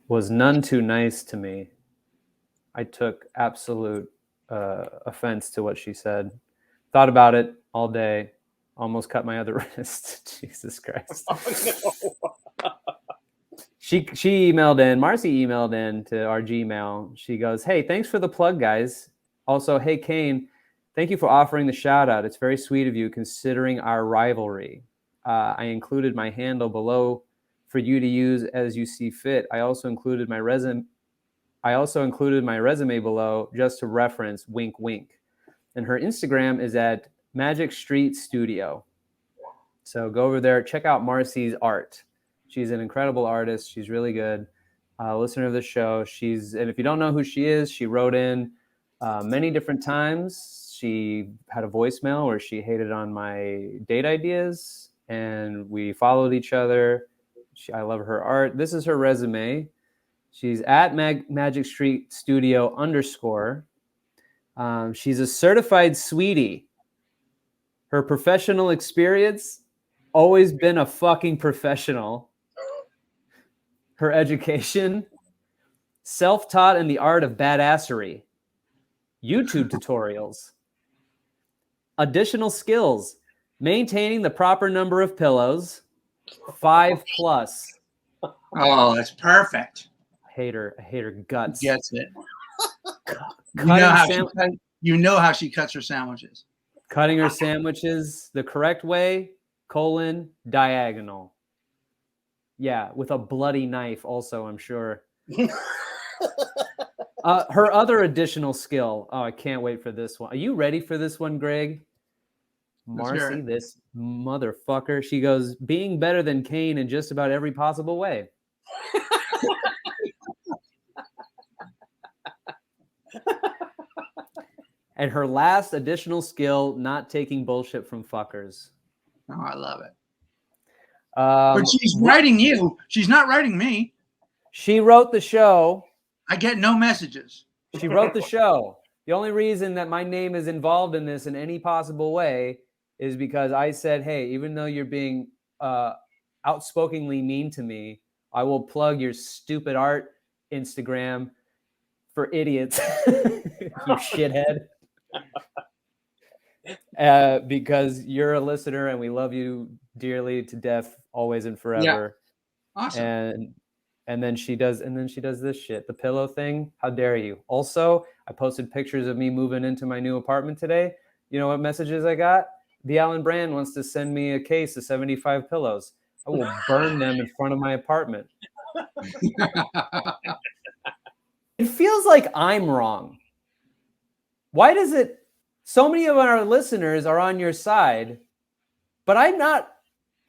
was none too nice to me. I took absolute offense to what she said. Thought about it all day. Almost cut my other wrist. Jesus Christ. Oh, no. She emailed in. Marcy emailed in to our Gmail. She goes, "Hey, thanks for the plug, guys. Also, hey, Kane, thank you for offering the shout out. It's very sweet of you considering our rivalry. I included my handle below for you to use as you see fit. I also included my resume below just to reference, wink, wink. And her Instagram is at Magic Street Studio. So go over there, check out Marcy's art. She's an incredible artist. She's really good. Listener of the show. And if you don't know who she is, she wrote in many different times. She had a voicemail where she hated on my date ideas, and we followed each other. I love her art. This is her resume. She's at Magic Street Studio _. She's a certified sweetie. Her professional experience, always been a fucking professional. Her education, self-taught in the art of badassery. YouTube tutorials. Additional skills, maintaining the proper number of pillows, 5+. Oh, that's perfect. I hate her guts. Gets it. Cutting You know how she cuts her sandwiches. Cutting her sandwiches the correct way, diagonal. Yeah, with a bloody knife also, I'm sure. Her other additional skill. Oh, I can't wait for this one. Are you ready for this one, Greg? Marcy, this motherfucker. She goes, being better than Kane in just about every possible way. And her last additional skill, not taking bullshit from fuckers. Oh, I love it. But she's writing you. She's not writing me. She wrote the show. I get no messages. She wrote the show. The only reason that my name is involved in this in any possible way is because I said, hey, even though you're being outspokenly mean to me, I will plug your stupid art Instagram for idiots. You shithead. Because you're a listener and we love you dearly to death, always and forever. Yeah. Awesome. And then she does this shit, the pillow thing. How dare you? Also, I posted pictures of me moving into my new apartment today. You know what messages I got? The Allen brand wants to send me a case of 75 pillows. I will burn them in front of my apartment. It feels like I'm wrong. Why does it? So many of our listeners are on your side, but I'm not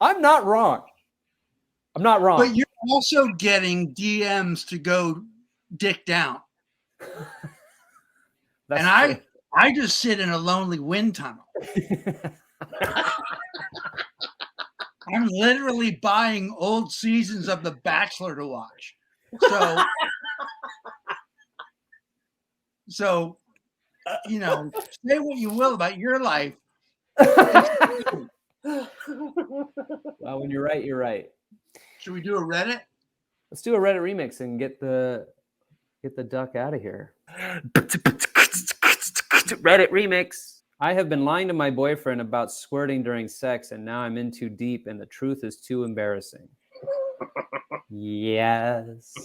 wrong. I'm not wrong. But you're also getting DMs to go dick down. And I just sit in a lonely wind tunnel. I'm literally buying old seasons of The Bachelor to watch. So you know, say what you will about your life. Well, when you're right, you're right. Should we do a Reddit? Let's do a Reddit remix and get the duck out of here. Reddit remix. I have been lying to my boyfriend about squirting during sex, and now I'm in too deep, and the truth is too embarrassing. Yes.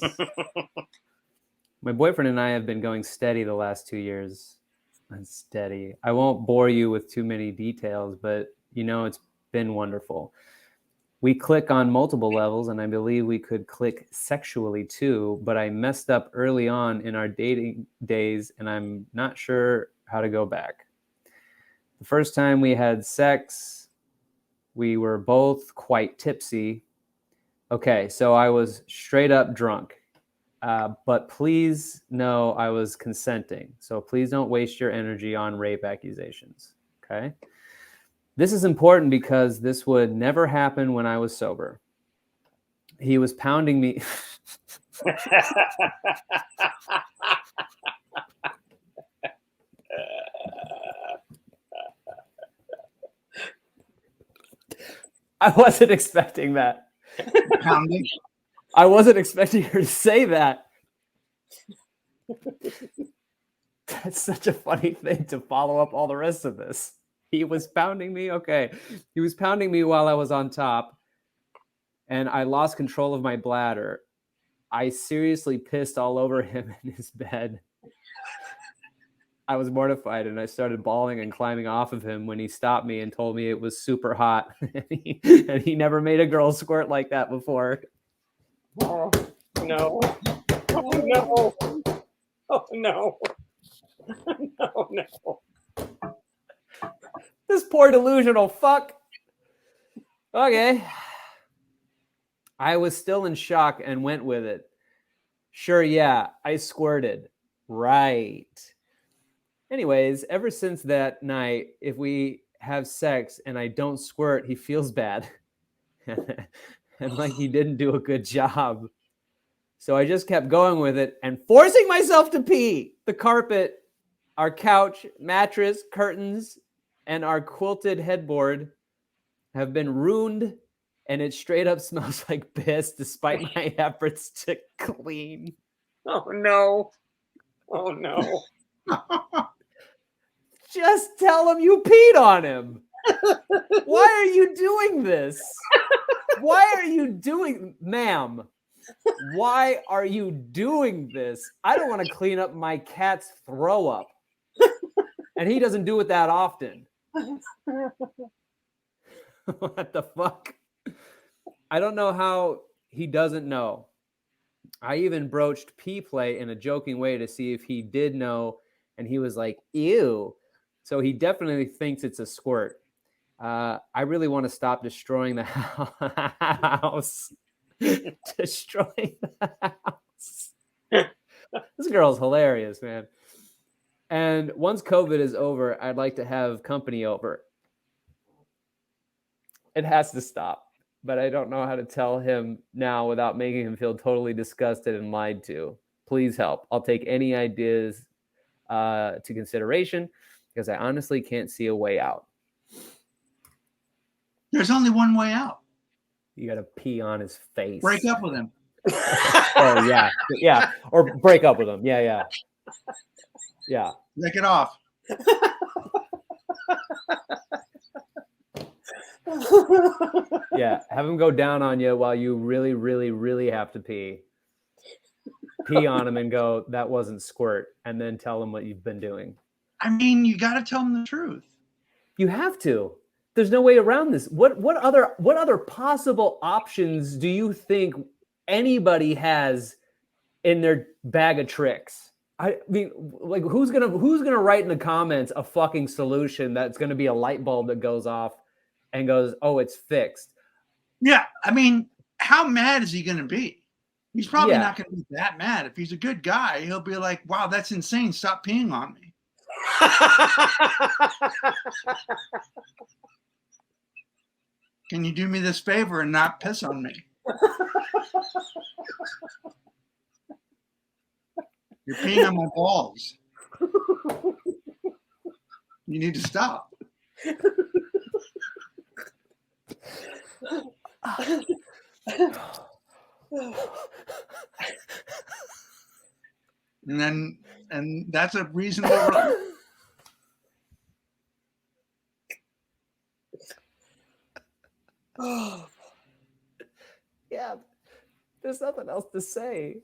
My boyfriend and I have been going steady the last 2 years. And steady. I won't bore you with too many details, but you know, it's been wonderful. We click on multiple levels, and I believe we could click sexually too, but I messed up early on in our dating days, and I'm not sure how to go back. The first time we had sex, we were both quite tipsy. Okay, so I was straight up drunk. But please know I was consenting. So please don't waste your energy on rape accusations. Okay. This is important because this would never happen when I was sober. He was pounding me. I wasn't expecting that. Pounding. I wasn't expecting her to say that. That's such a funny thing to follow up all the rest of this. He was pounding me. Okay. He was pounding me while I was on top, and I lost control of my bladder. I seriously pissed all over him in his bed. I was mortified, and I started bawling and climbing off of him when he stopped me and told me it was super hot. And he never made a girl squirt like that before. Oh, no. Oh, no. Oh, no. No, no. This poor delusional fuck. Okay. I was still in shock and went with it. Sure, yeah, I squirted. Right. Anyways, ever since that night, if we have sex and I don't squirt, he feels bad. And like he didn't do a good job. So I just kept going with it and forcing myself to pee. The carpet. Our couch, mattress, curtains, and our quilted headboard have been ruined, and it straight up smells like piss despite my efforts to clean. Oh, no. Oh, no. Just tell him you peed on him. Why are you doing this? Why are you doing, ma'am? Why are you doing this? I don't want to clean up my cat's throw up. And he doesn't do it that often. What the fuck? I don't know how he doesn't know. I even broached pee play in a joking way to see if he did know, and he was like, ew. So he definitely thinks it's a squirt. I really want to stop destroying the house. Destroying the house. This girl's hilarious, man. And once COVID is over, I'd like to have company over. It has to stop, but I don't know how to tell him now without making him feel totally disgusted and lied to. Please help. I'll take any ideas to consideration because I honestly can't see a way out. There's only one way out. You got to pee on his face. Break up with him. Oh, yeah. Yeah. Or break up with him. Yeah, yeah. Yeah. Lick it off. Yeah. Have him go down on you while you really, really, really have to pee. Pee on him and go, that wasn't squirt. And then tell him what you've been doing. I mean, you got to tell him the truth. You have to. There's no way around this. What other possible options do you think anybody has in their bag of tricks? I mean, like, who's gonna write in the comments a fucking solution that's gonna be a light bulb that goes off and goes, oh, it's fixed? Yeah, I mean, how mad is he gonna be? He's probably not gonna be that mad. If he's a good guy, he'll be like, wow, that's insane. Stop peeing on me. Can you do me this favor and not piss on me? You're peeing on my balls. You need to stop. And that's a reasonable. Yeah, there's nothing else to say.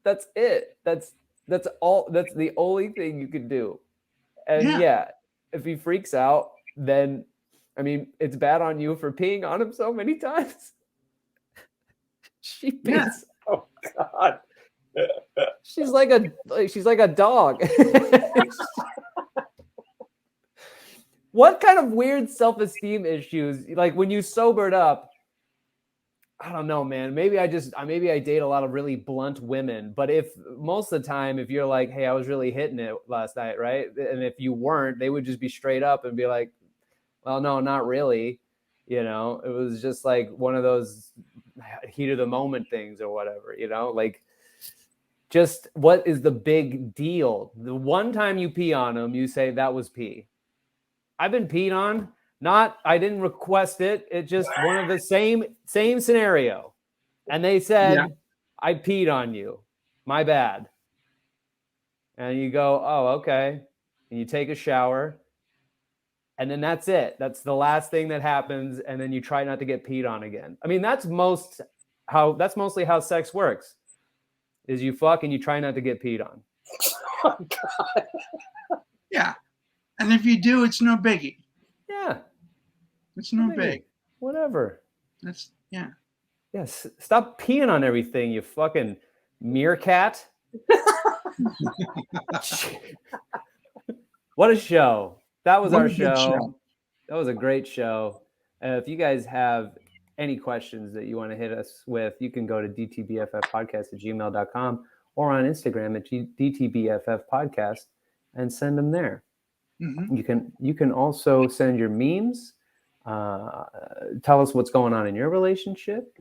That's it. That's all. That's the only thing you can do. And yeah, if he freaks out, then I mean, it's bad on you for peeing on him so many times. She pees. Yeah. Oh God. She's like a dog. What kind of weird self-esteem issues? Like when you sobered up, I don't know, man. Maybe I date a lot of really blunt women. But if most of the time, if you're like, hey, I was really hitting it last night, right? And if you weren't, they would just be straight up and be like, well, no, not really. You know, it was just like one of those heat of the moment things or whatever, you know, like just what is the big deal? The one time you pee on them, you say that was pee. I've been peed on. I didn't request it. It's just one of the same scenario. And they said, I peed on you. My bad. And you go, oh, okay. And you take a shower. And then that's it. That's the last thing that happens. And then you try not to get peed on again. I mean, that's mostly how sex works. Is you fuck and you try not to get peed on. Oh, God. Yeah. And if you do, it's no biggie. Yeah. It's no big. Whatever. That's, yeah. Yes. Stop peeing on everything, you fucking meerkat. What a show. That was our show. That was a great show. If you guys have any questions that you want to hit us with, you can go to dtbffpodcast@gmail.com or on Instagram at dtbffpodcast and send them there. Mm-hmm. You can also send your memes. Tell us what's going on in your relationship.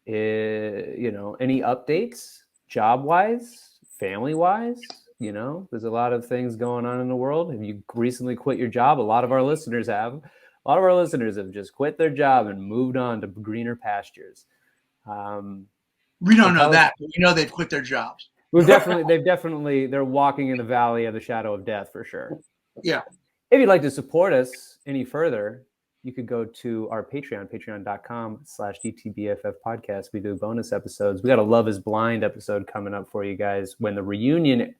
Any updates, job-wise, family-wise, You know, there's a lot of things going on in the world. If you recently quit your job, a lot of our listeners have. A lot of our listeners have just quit their job and moved on to greener pastures. We don't know that, but we know they've quit their jobs. They're walking in the valley of the shadow of death for sure. Yeah. If you'd like to support us any further, you could go to our Patreon, patreon.com/DTBFF podcast. We do bonus episodes. We got a Love is Blind episode coming up for you guys. When the reunion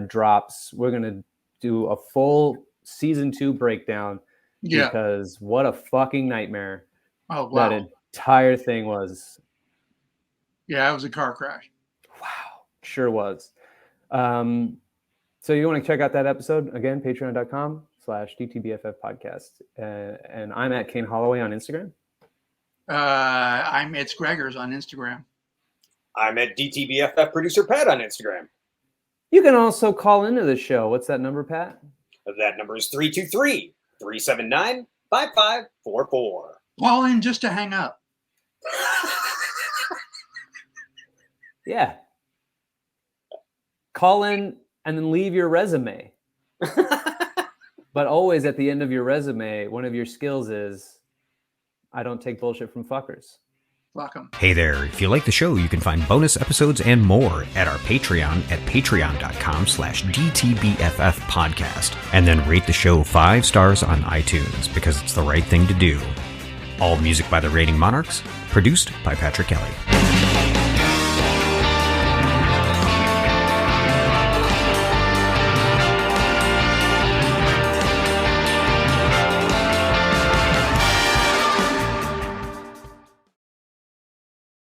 drops, we're going to do a full season 2 breakdown. Yeah. Because what a fucking nightmare that entire thing was. Yeah, it was a car crash. Wow. Sure was. So you want to check out that episode again, patreon.com/DTBFF podcast. And I'm at Kane Holloway on Instagram. It's ckers on Instagram. I'm at DTBFF producer Pat on Instagram. You can also call into the show. What's that number, Pat? That number is 323-379-5544. Call in just to hang up. Yeah. Call in and then leave your resume. But always at the end of your resume, one of your skills is, I don't take bullshit from fuckers. Welcome. Hey there. If you like the show, you can find bonus episodes and more at our Patreon at patreon.com/DTBFF podcast. And then rate the show 5 stars on iTunes because it's the right thing to do. All music by the Rating Monarchs, produced by Patrick Kelly.